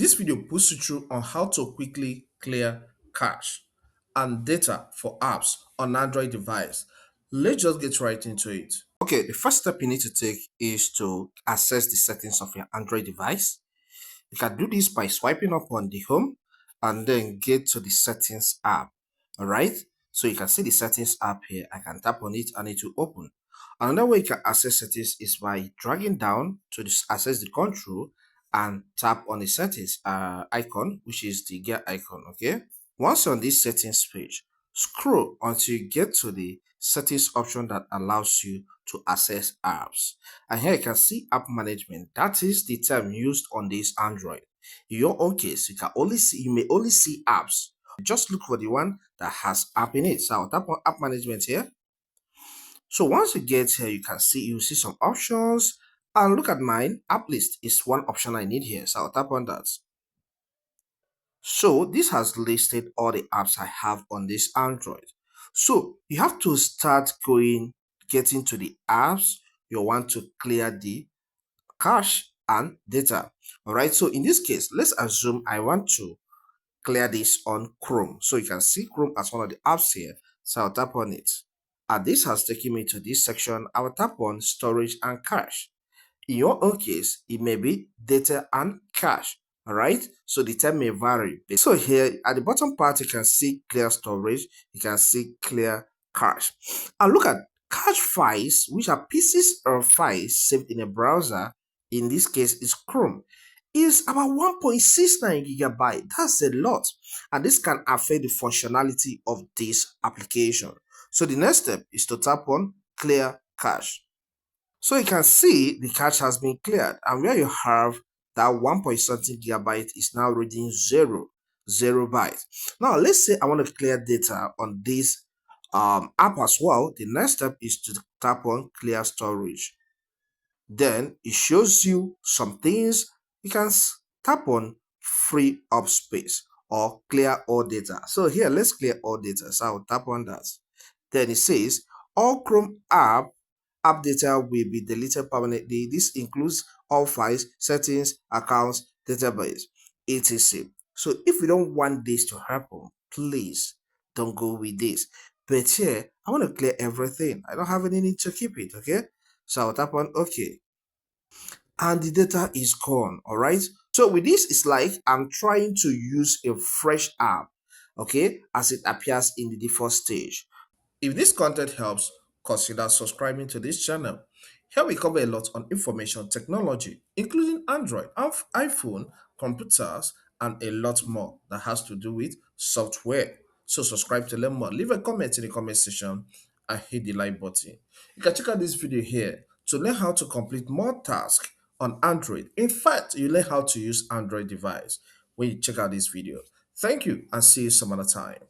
This video puts you through on how to quickly clear cache and data for apps on Android device. Let's just get right into it. Okay, the first step you need to take is to access the settings of your Android device. You can do this by swiping up on the home and then get to the settings app. All right, so you can see the settings app here. I can tap on it and it will open. Another way you can access settings is by dragging down to access the control and tap on the settings icon, which is the gear icon. Okay, once you're on this settings page, scroll until you get to the settings option that allows you to access apps. And here you can see app management. That is the term used on this Android. In your own case, you may only see apps. Just look for the one that has app in it. So I'll tap on app management here. So once you get here, you see some options. And look at mine. App list is one option I need here. So I'll tap on that. So this has listed all the apps I have on this Android. So you have to start getting to the apps you want to clear the cache and data. All right, so in this case, let's assume I want to clear this on Chrome. So you can see Chrome as one of the apps here. So I'll tap on it. And this has taken me to this section. I will tap on storage and cache. In your own case, it may be data and cache. All right, so the term may vary. So here at the bottom part, you can see clear storage, you can see clear cache. And look at cache files, which are pieces of files saved in a browser. In this case, is Chrome. Is about 1.69 gigabyte. That's a lot, and this can affect the functionality of this application. So the next step is to tap on clear cache. So you can see the cache has been cleared, and where you have that 1.something gigabyte is now reading 0 byte. Now let's say I want to clear data on this app as well. The next step is to tap on clear storage. Then it shows you some things. You can tap on free up space or clear all data. So here, let's clear all data. So I'll tap on that. Then it says all Chrome app data will be deleted permanently. This includes all files, settings, accounts, database, etc. So if you don't want this to happen, please don't go with this. But here, I want to clear everything. I don't have any need to keep it, okay? So I'll tap on OK. And the data is gone, all right? So with this, it's like I'm trying to use a fresh app, okay, as it appears in the default stage. If this content helps, consider subscribing to this channel. Here we cover a lot on information technology, including Android, iPhone, computers, and a lot more that has to do with software. So subscribe to learn more. Leave a comment in the comment section and hit the like button. You can check out this video here to learn how to complete more tasks on Android. In fact, you learn how to use Android device when you check out this video. Thank you and see you some other time.